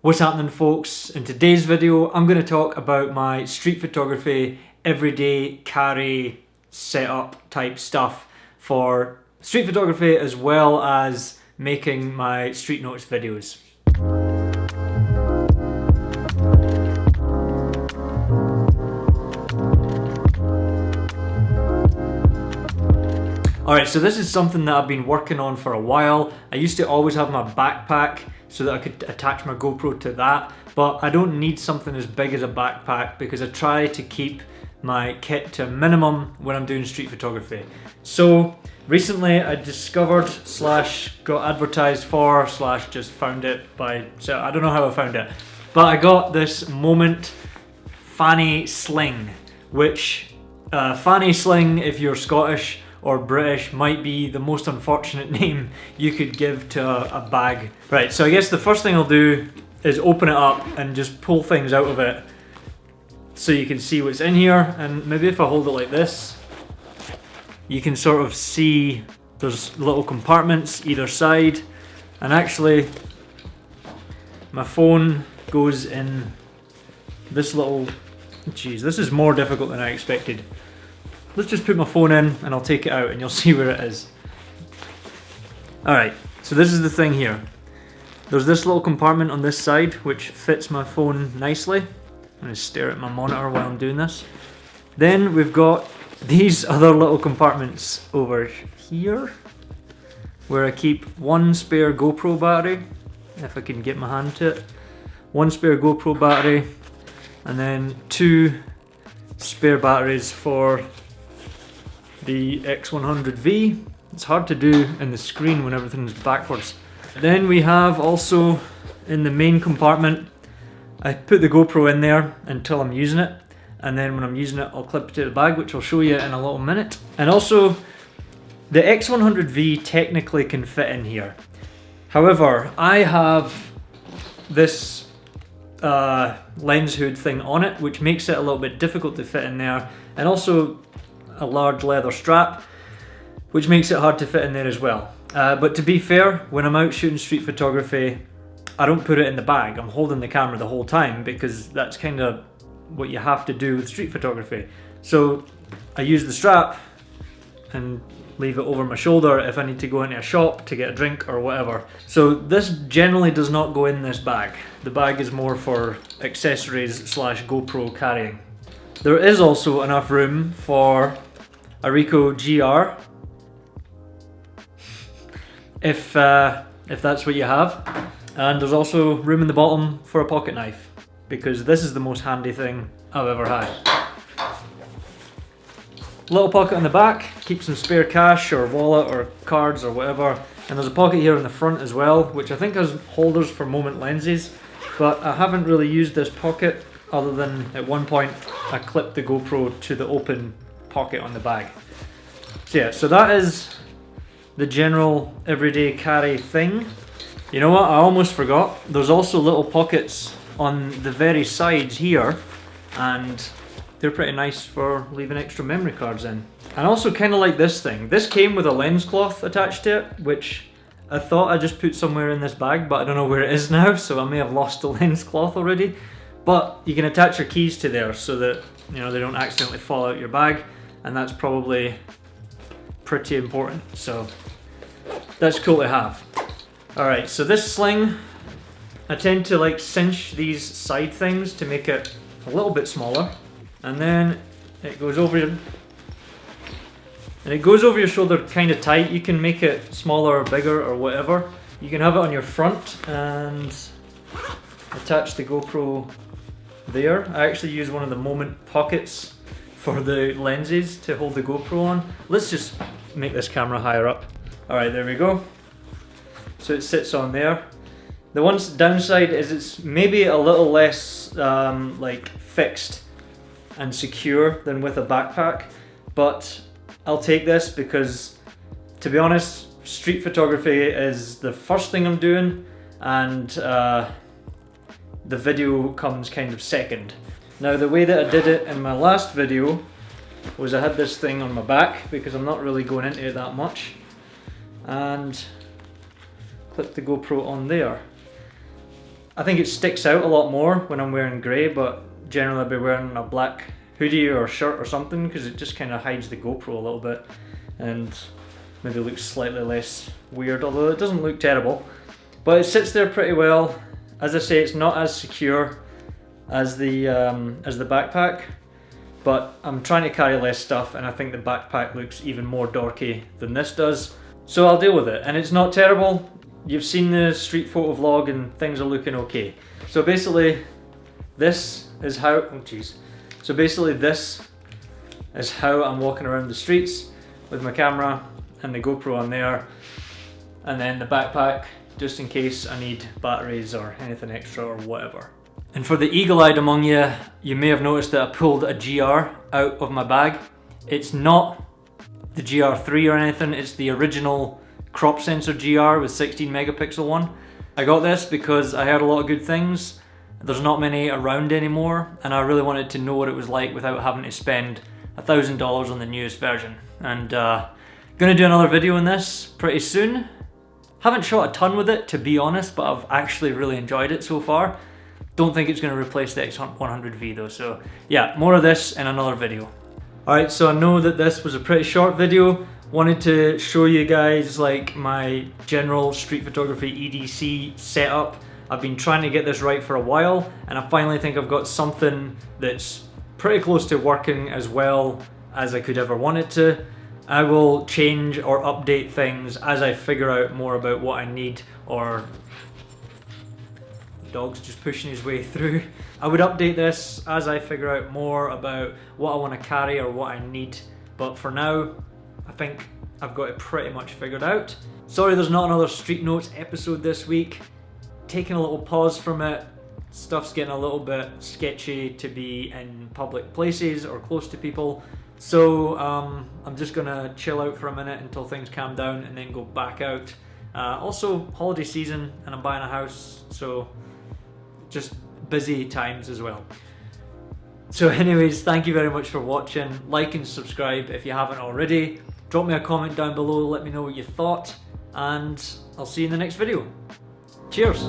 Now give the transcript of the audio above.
What's happening, folks? In today's video I'm going to talk about my street photography everyday carry setup type stuff for street photography as well as making my street notes videos. Alright, so this is something that I've been working on for a while. I used to always have my backpack so that I could attach my GoPro to that, but I don't need something as big as a backpack because I try to keep my kit to a minimum when I'm doing street photography. So recently I discovered / got advertised for / just found it by, so I don't know how I found it, but I got this Moment Fanny Sling, which Fanny Sling, if you're Scottish or British, might be the most unfortunate name you could give to a bag. Right, so I guess the first thing I'll do is open it up and just pull things out of it so you can see what's in here. And maybe if I hold it like this, you can sort of see there's little compartments either side, and actually my phone goes in this little, geez, this is more difficult than I expected. Let's just put my phone in and I'll take it out and you'll see where it is. Alright, so this is the thing here. There's this little compartment on this side which fits my phone nicely. I'm going to stare at my monitor while I'm doing this. Then we've got these other little compartments over here where I keep one spare GoPro battery, if I can get my hand to it. One spare GoPro battery, and then two spare batteries for the X100V. It's hard to do in the screen when everything's backwards. Then we have also in the main compartment, I put the GoPro in there until I'm using it, and then when I'm using it I'll clip it to the bag, which I'll show you in a little minute. And also the X100V technically can fit in here. However, I have this lens hood thing on it, which makes it a little bit difficult to fit in there, and also a large leather strap, which makes it hard to fit in there as well. But to be fair, when I'm out shooting street photography, I don't put it in the bag. I'm holding the camera the whole time because that's kind of what you have to do with street photography. So I use the strap and leave it over my shoulder if I need to go into a shop to get a drink or whatever. So this generally does not go in this bag. The bag is more for accessories / GoPro carrying. There is also enough room for a Ricoh GR if that's what you have, and there's also room in the bottom for a pocket knife because this is the most handy thing I've ever had. Little pocket on the back, keep some spare cash or wallet or cards or whatever, and there's a pocket here in the front as well, which I think has holders for Moment lenses, but I haven't really used this pocket other than at one point I clipped the GoPro to the open pocket on the bag. So yeah, so that is the general everyday carry thing. You know what, I almost forgot. There's also little pockets on the very sides here, and they're pretty nice for leaving extra memory cards in. And also kind of like this thing. This came with a lens cloth attached to it, which I thought I just put somewhere in this bag, but I don't know where it is now, so I may have lost the lens cloth already. But you can attach your keys to there so that, you know, they don't accidentally fall out your bag, and that's probably pretty important, so that's cool to have. Alright, so this sling, I tend to like cinch these side things to make it a little bit smaller, and then it goes over your shoulder kind of tight. You can make it smaller or bigger or whatever. You can have it on your front and attach the GoPro there. I actually use one of the Moment pockets for the lenses to hold the GoPro on. Let's just make this camera higher up. Alright, there we go. So it sits on there. The one downside is it's maybe a little less like fixed and secure than with a backpack, but I'll take this because, to be honest, street photography is the first thing I'm doing, and the video comes kind of second. Now the way that I did it in my last video was I had this thing on my back because I'm not really going into it that much, and clip the GoPro on there. I think it sticks out a lot more when I'm wearing grey, but generally I'll be wearing a black hoodie or shirt or something because it just kind of hides the GoPro a little bit and maybe looks slightly less weird, although it doesn't look terrible. But it sits there pretty well. As I say, it's not as secure as the backpack, but I'm trying to carry less stuff and I think the backpack looks even more dorky than this does. So I'll deal with it, and it's not terrible. You've seen the street photo vlog and things are looking okay. So basically this is how, oh jeez. So basically this is how I'm walking around the streets with my camera and the GoPro on there, and then the backpack just in case I need batteries or anything extra or whatever. And for the eagle-eyed among you, you may have noticed that I pulled a GR out of my bag. It's not the GR3 or anything, it's the original crop sensor GR with 16 megapixel one. I got this because I heard a lot of good things. There's not many around anymore, and I really wanted to know what it was like without having to spend $1,000 on the newest version. And gonna do another video on this pretty soon. Haven't shot a ton with it, to be honest, but I've actually really enjoyed it so far. Don't think it's gonna replace the X100V though, so yeah, more of this in another video. Alright, so I know that this was a pretty short video. Wanted to show you guys like my general street photography EDC setup. I've been trying to get this right for a while, and I finally think I've got something that's pretty close to working as well as I could ever want it to. I will change or update things as I figure out more about what I need, or the dog's just pushing his way through. I would update this as I figure out more about what I want to carry or what I need, but for now I think I've got it pretty much figured out. Sorry there's not another Street Notes episode this week. Taking a little pause from it. Stuff's getting a little bit sketchy to be in public places or close to people. So I'm just gonna chill out for a minute until things calm down and then go back out. Also holiday season and I'm buying a house, so just busy times as well. So anyways, thank you very much for watching. Like and subscribe if you haven't already. Drop me a comment down below, let me know what you thought, and I'll see you in the next video. Cheers!